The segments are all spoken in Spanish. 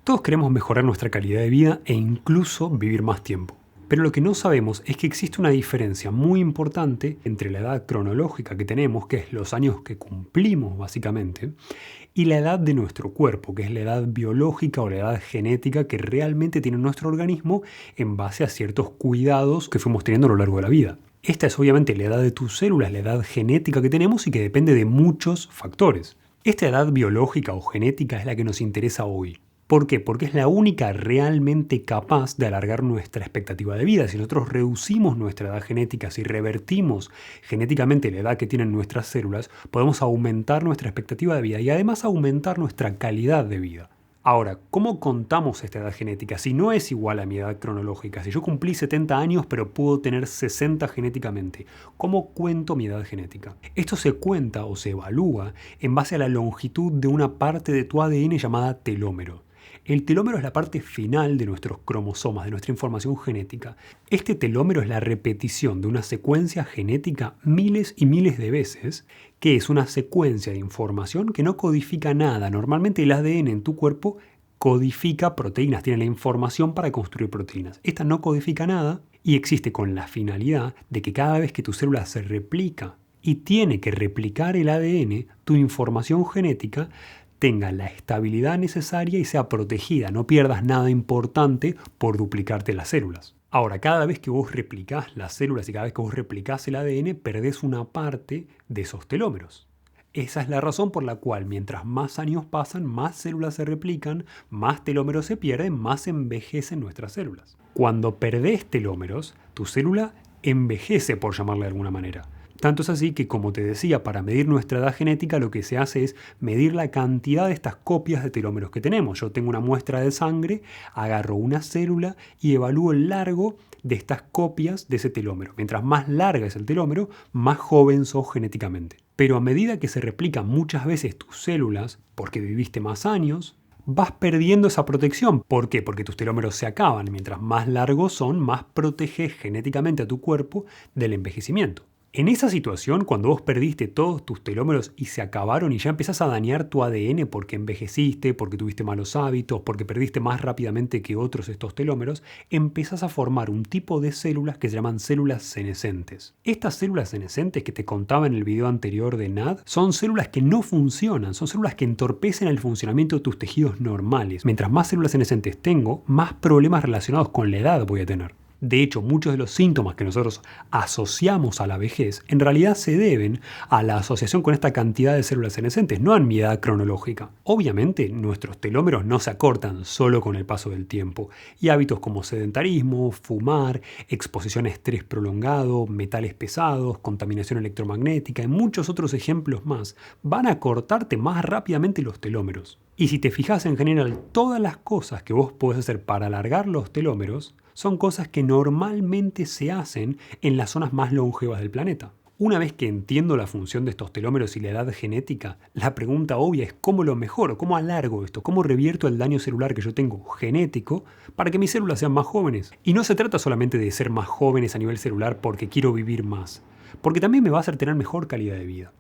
Todos queremos mejorar nuestra calidad de vida e incluso vivir más tiempo. Pero lo que no sabemos es que existe una diferencia muy importante entre la edad cronológica que tenemos, que es los años que cumplimos básicamente, y la edad de nuestro cuerpo, que es la edad biológica o la edad genética que realmente tiene nuestro organismo en base a ciertos cuidados que fuimos teniendo a lo largo de la vida. Esta es obviamente la edad de tus células, la edad genética que tenemos y que depende de muchos factores. Esta edad biológica o genética es la que nos interesa hoy. ¿Por qué? Porque es la única realmente capaz de alargar nuestra expectativa de vida. Si nosotros reducimos nuestra edad genética, si revertimos genéticamente la edad que tienen nuestras células, podemos aumentar nuestra expectativa de vida y además aumentar nuestra calidad de vida. Ahora, ¿cómo contamos esta edad genética? Si no es igual a mi edad cronológica, si yo cumplí 70 años pero puedo tener 60 genéticamente, ¿cómo cuento mi edad genética? Esto se cuenta o se evalúa en base a la longitud de una parte de tu ADN llamada telómero. El telómero es la parte final de nuestros cromosomas, de nuestra información genética. Este telómero es la repetición de una secuencia genética miles y miles de veces, que es una secuencia de información que no codifica nada. Normalmente el ADN en tu cuerpo codifica proteínas, tiene la información para construir proteínas. Esta no codifica nada y existe con la finalidad de que cada vez que tu célula se replica y tiene que replicar el ADN, tu información genética tenga la estabilidad necesaria y sea protegida, no pierdas nada importante por duplicarte las células. Ahora, cada vez que vos replicás las células y cada vez que vos replicás el ADN, perdés una parte de esos telómeros. Esa es la razón por la cual mientras más años pasan, más células se replican, más telómeros se pierden, más envejecen nuestras células. Cuando perdés telómeros, tu célula envejece, por llamarle de alguna manera. Tanto es así que, como te decía, para medir nuestra edad genética lo que se hace es medir la cantidad de estas copias de telómeros que tenemos. Yo tengo una muestra de sangre, agarro una célula y evalúo el largo de estas copias de ese telómero. Mientras más larga es el telómero, más joven sos genéticamente. Pero a medida que se replican muchas veces tus células, porque viviste más años, vas perdiendo esa protección. ¿Por qué? Porque tus telómeros se acaban. Mientras más largos son, más proteges genéticamente a tu cuerpo del envejecimiento. En esa situación, cuando vos perdiste todos tus telómeros y se acabaron y ya empezás a dañar tu ADN porque envejeciste, porque tuviste malos hábitos, porque perdiste más rápidamente que otros estos telómeros, empezás a formar un tipo de células que se llaman células senescentes. Estas células senescentes que te contaba en el video anterior de NAD son células que no funcionan, son células que entorpecen el funcionamiento de tus tejidos normales. Mientras más células senescentes tengo, más problemas relacionados con la edad voy a tener. De hecho, muchos de los síntomas que nosotros asociamos a la vejez en realidad se deben a la asociación con esta cantidad de células senescentes, no a mi edad cronológica. Obviamente, nuestros telómeros no se acortan solo con el paso del tiempo, y hábitos como sedentarismo, fumar, exposición a estrés prolongado, metales pesados, contaminación electromagnética y muchos otros ejemplos más van a cortarte más rápidamente los telómeros. Y si te fijas en general, todas las cosas que vos podés hacer para alargar los telómeros son cosas que normalmente se hacen en las zonas más longevas del planeta. Una vez que entiendo la función de estos telómeros y la edad genética, la pregunta obvia es ¿cómo lo mejoro? ¿Cómo alargo esto? ¿Cómo revierto el daño celular que yo tengo genético para que mis células sean más jóvenes? Y no se trata solamente de ser más jóvenes a nivel celular porque quiero vivir más, porque también me va a hacer tener mejor calidad de vida.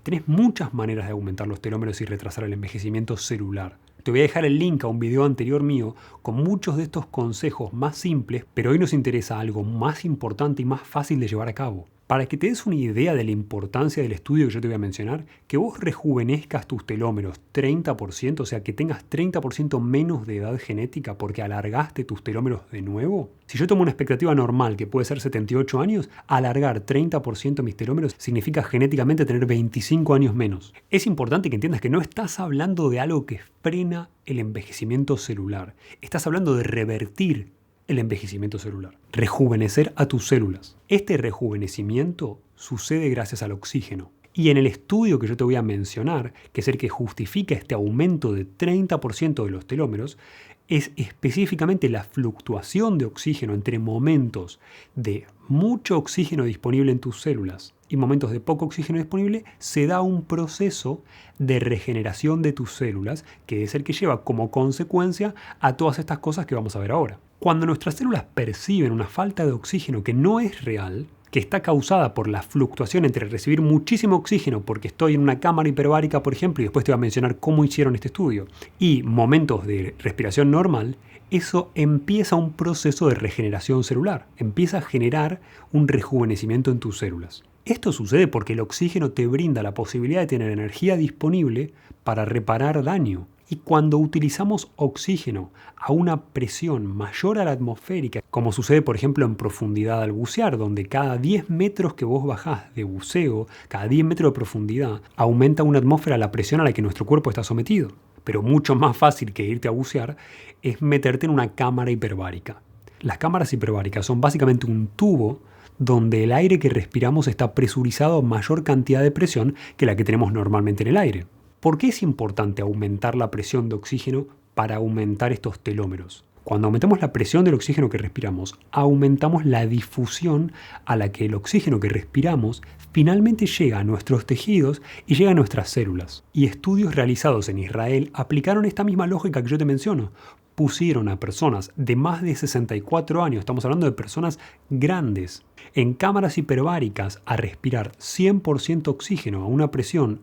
Tenés muchas maneras de aumentar los telómeros y retrasar el envejecimiento celular. Te voy a dejar el link a un video anterior mío con muchos de estos consejos más simples, pero hoy nos interesa algo más importante y más fácil de llevar a cabo. Para que te des una idea de la importancia del estudio que yo te voy a mencionar, que vos rejuvenezcas tus telómeros 30%, o sea que tengas 30% menos de edad genética porque alargaste tus telómeros de nuevo. Si yo tomo una expectativa normal que puede ser 78 años, alargar 30% mis telómeros significa genéticamente tener 25 años menos. Es importante que entiendas que no estás hablando de algo que frena el envejecimiento celular. Estás hablando de revertir el envejecimiento celular. Rejuvenecer a tus células. Este rejuvenecimiento sucede gracias al oxígeno. Y en el estudio que yo te voy a mencionar, que es el que justifica este aumento de 30% de los telómeros, es específicamente la fluctuación de oxígeno entre momentos de mucho oxígeno disponible en tus células y momentos de poco oxígeno disponible, se da un proceso de regeneración de tus células, que es el que lleva como consecuencia a todas estas cosas que vamos a ver ahora. Cuando nuestras células perciben una falta de oxígeno que no es real, que está causada por la fluctuación entre recibir muchísimo oxígeno porque estoy en una cámara hiperbárica, por ejemplo, y después te voy a mencionar cómo hicieron este estudio, y momentos de respiración normal, eso empieza un proceso de regeneración celular, empieza a generar un rejuvenecimiento en tus células. Esto sucede porque el oxígeno te brinda la posibilidad de tener energía disponible para reparar daño. Y cuando utilizamos oxígeno a una presión mayor a la atmosférica, como sucede por ejemplo en profundidad al bucear, donde cada 10 metros que vos bajás de buceo, cada 10 metros de profundidad, aumenta una atmósfera la presión a la que nuestro cuerpo está sometido. Pero mucho más fácil que irte a bucear es meterte en una cámara hiperbárica. Las cámaras hiperbáricas son básicamente un tubo donde el aire que respiramos está presurizado a mayor cantidad de presión que la que tenemos normalmente en el aire. ¿Por qué es importante aumentar la presión de oxígeno para aumentar estos telómeros? Cuando aumentamos la presión del oxígeno que respiramos, aumentamos la difusión a la que el oxígeno que respiramos finalmente llega a nuestros tejidos y llega a nuestras células. Y estudios realizados en Israel aplicaron esta misma lógica que yo te menciono. Pusieron a personas de más de 64 años, estamos hablando de personas grandes, en cámaras hiperbáricas a respirar 100% oxígeno a una presión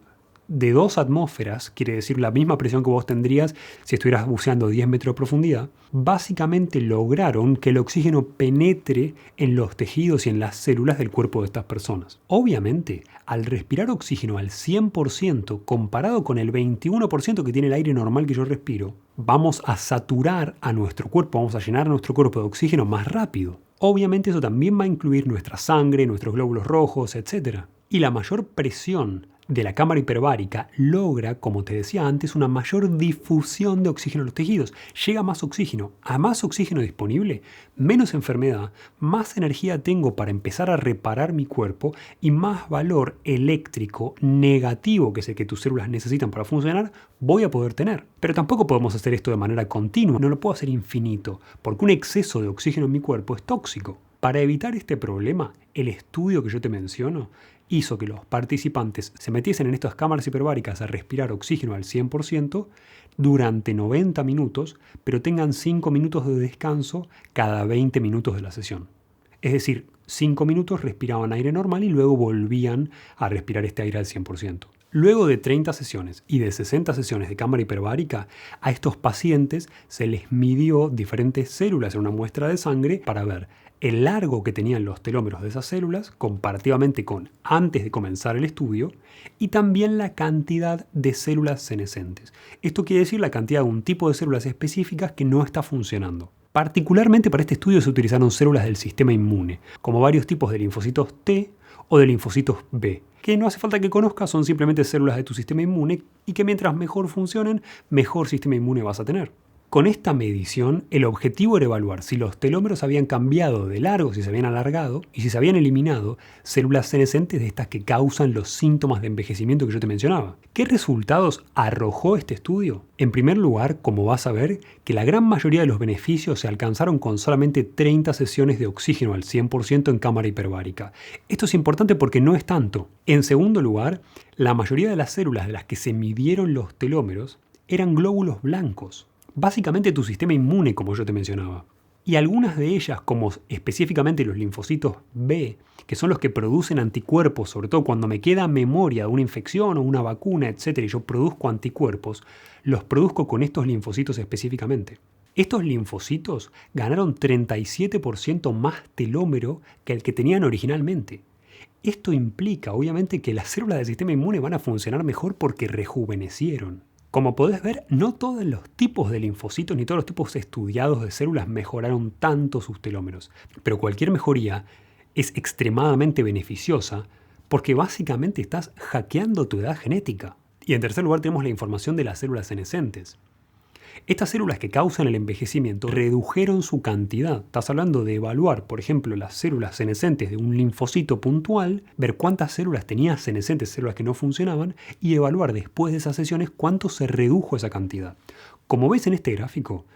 de 2 atmósferas, quiere decir la misma presión que vos tendrías si estuvieras buceando 10 metros de profundidad. Básicamente lograron que el oxígeno penetre en los tejidos y en las células del cuerpo de estas personas. Obviamente, al respirar oxígeno al 100% comparado con el 21% que tiene el aire normal que yo respiro, vamos a saturar a nuestro cuerpo, vamos a llenar a nuestro cuerpo de oxígeno más rápido. Obviamente eso también va a incluir nuestra sangre, nuestros glóbulos rojos, etc. Y la mayor presión de la cámara hiperbárica logra, como te decía antes, una mayor difusión de oxígeno en los tejidos. Llega más oxígeno. A más oxígeno disponible, menos enfermedad, más energía tengo para empezar a reparar mi cuerpo y más valor eléctrico negativo, que es el que tus células necesitan para funcionar, voy a poder tener. Pero tampoco podemos hacer esto de manera continua, no lo puedo hacer infinito, porque un exceso de oxígeno en mi cuerpo es tóxico. Para evitar este problema, el estudio que yo te menciono hizo que los participantes se metiesen en estas cámaras hiperbáricas a respirar oxígeno al 100% durante 90 minutos, pero tengan 5 minutos de descanso cada 20 minutos de la sesión. Es decir, 5 minutos respiraban aire normal y luego volvían a respirar este aire al 100%. Luego de 30 sesiones y de 60 sesiones de cámara hiperbárica, a estos pacientes se les midió diferentes células en una muestra de sangre para ver el largo que tenían los telómeros de esas células comparativamente con antes de comenzar el estudio y también la cantidad de células senescentes. Esto quiere decir la cantidad de un tipo de células específicas que no está funcionando. Particularmente para este estudio se utilizaron células del sistema inmune, como varios tipos de linfocitos T o de linfocitos B, que no hace falta que conozcas, son simplemente células de tu sistema inmune y que mientras mejor funcionen, mejor sistema inmune vas a tener. Con esta medición, el objetivo era evaluar si los telómeros habían cambiado de largo, si se habían alargado y si se habían eliminado células senescentes de estas que causan los síntomas de envejecimiento que yo te mencionaba. ¿Qué resultados arrojó este estudio? En primer lugar, como vas a ver, que la gran mayoría de los beneficios se alcanzaron con solamente 30 sesiones de oxígeno al 100% en cámara hiperbárica. Esto es importante porque no es tanto. En segundo lugar, la mayoría de las células de las que se midieron los telómeros eran glóbulos blancos. Básicamente tu sistema inmune, como yo te mencionaba. Y algunas de ellas, como específicamente los linfocitos B, que son los que producen anticuerpos, sobre todo cuando me queda memoria de una infección o una vacuna, etc., y yo produzco anticuerpos, los produzco con estos linfocitos específicamente. Estos linfocitos ganaron 37% más telómero que el que tenían originalmente. Esto implica, obviamente, que las células del sistema inmune van a funcionar mejor porque rejuvenecieron. Como podés ver, no todos los tipos de linfocitos ni todos los tipos estudiados de células mejoraron tanto sus telómeros, pero cualquier mejoría es extremadamente beneficiosa porque básicamente estás hackeando tu edad genética. Y en tercer lugar tenemos la información de las células senescentes. Estas células que causan el envejecimiento redujeron su cantidad. Estás hablando de evaluar, por ejemplo, las células senescentes de un linfocito puntual, ver cuántas células tenía senescentes, células que no funcionaban, y evaluar después de esas sesiones cuánto se redujo esa cantidad. Como ves en este gráfico,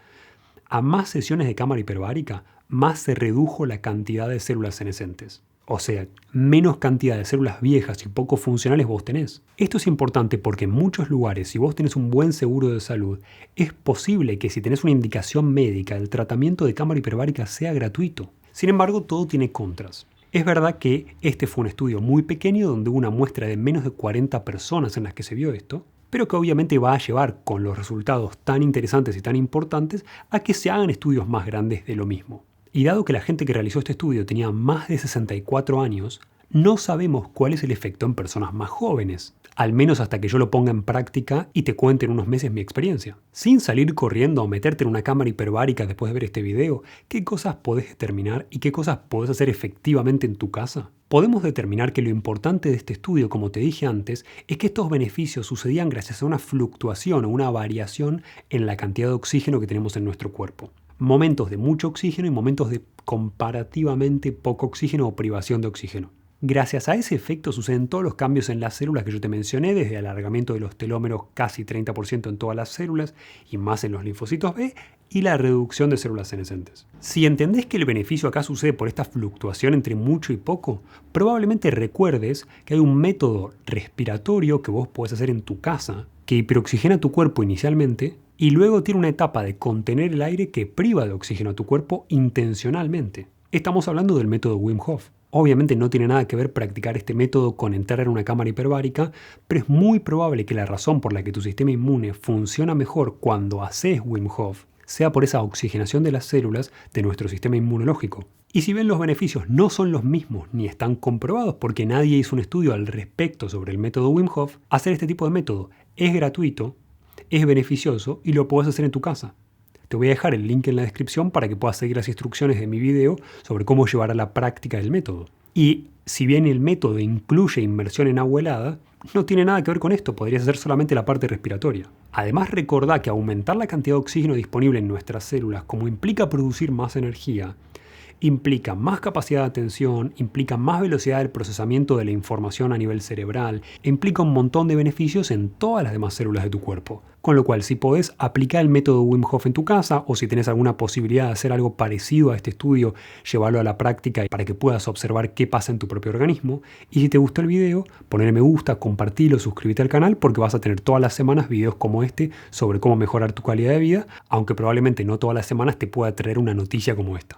a más sesiones de cámara hiperbárica, más se redujo la cantidad de células senescentes. O sea, menos cantidad de células viejas y poco funcionales vos tenés. Esto es importante porque en muchos lugares, si vos tenés un buen seguro de salud, es posible que si tenés una indicación médica, el tratamiento de cámara hiperbárica sea gratuito. Sin embargo, todo tiene contras. Es verdad que este fue un estudio muy pequeño donde hubo una muestra de menos de 40 personas en las que se vio esto, pero que obviamente va a llevar con los resultados tan interesantes y tan importantes a que se hagan estudios más grandes de lo mismo. Y dado que la gente que realizó este estudio tenía más de 64 años, no sabemos cuál es el efecto en personas más jóvenes, al menos hasta que yo lo ponga en práctica y te cuente en unos meses mi experiencia. Sin salir corriendo o meterte en una cámara hiperbárica después de ver este video, ¿qué cosas podés determinar y qué cosas podés hacer efectivamente en tu casa? Podemos determinar que lo importante de este estudio, como te dije antes, es que estos beneficios sucedían gracias a una fluctuación o una variación en la cantidad de oxígeno que tenemos en nuestro cuerpo. Momentos de mucho oxígeno y momentos de comparativamente poco oxígeno o privación de oxígeno. Gracias a ese efecto suceden todos los cambios en las células que yo te mencioné, desde el alargamiento de los telómeros casi 30% en todas las células y más en los linfocitos B, y la reducción de células senescentes. Si entendés que el beneficio acá sucede por esta fluctuación entre mucho y poco, probablemente recuerdes que hay un método respiratorio que vos podés hacer en tu casa que hiperoxigena tu cuerpo inicialmente y luego tiene una etapa de contener el aire que priva de oxígeno a tu cuerpo intencionalmente. Estamos hablando del método Wim Hof. Obviamente no tiene nada que ver practicar este método con entrar en una cámara hiperbárica, pero es muy probable que la razón por la que tu sistema inmune funciona mejor cuando haces Wim Hof sea por esa oxigenación de las células de nuestro sistema inmunológico. Y si bien los beneficios no son los mismos ni están comprobados porque nadie hizo un estudio al respecto sobre el método Wim Hof, hacer este tipo de método es gratuito, es beneficioso y lo puedes hacer en tu casa. Te voy a dejar el link en la descripción para que puedas seguir las instrucciones de mi video sobre cómo llevar a la práctica el método. Y si bien el método incluye inmersión en agua helada, no tiene nada que ver con esto, podría ser solamente la parte respiratoria. Además, recordá que aumentar la cantidad de oxígeno disponible en nuestras células, como implica producir más energía, implica más capacidad de atención, implica más velocidad del procesamiento de la información a nivel cerebral, implica un montón de beneficios en todas las demás células de tu cuerpo. Con lo cual, si podés aplicar el método Wim Hof en tu casa o si tenés alguna posibilidad de hacer algo parecido a este estudio, llevarlo a la práctica para que puedas observar qué pasa en tu propio organismo. Y si te gustó el video, ponle me gusta, compartilo, suscríbete al canal porque vas a tener todas las semanas videos como este sobre cómo mejorar tu calidad de vida, aunque probablemente no todas las semanas te pueda traer una noticia como esta.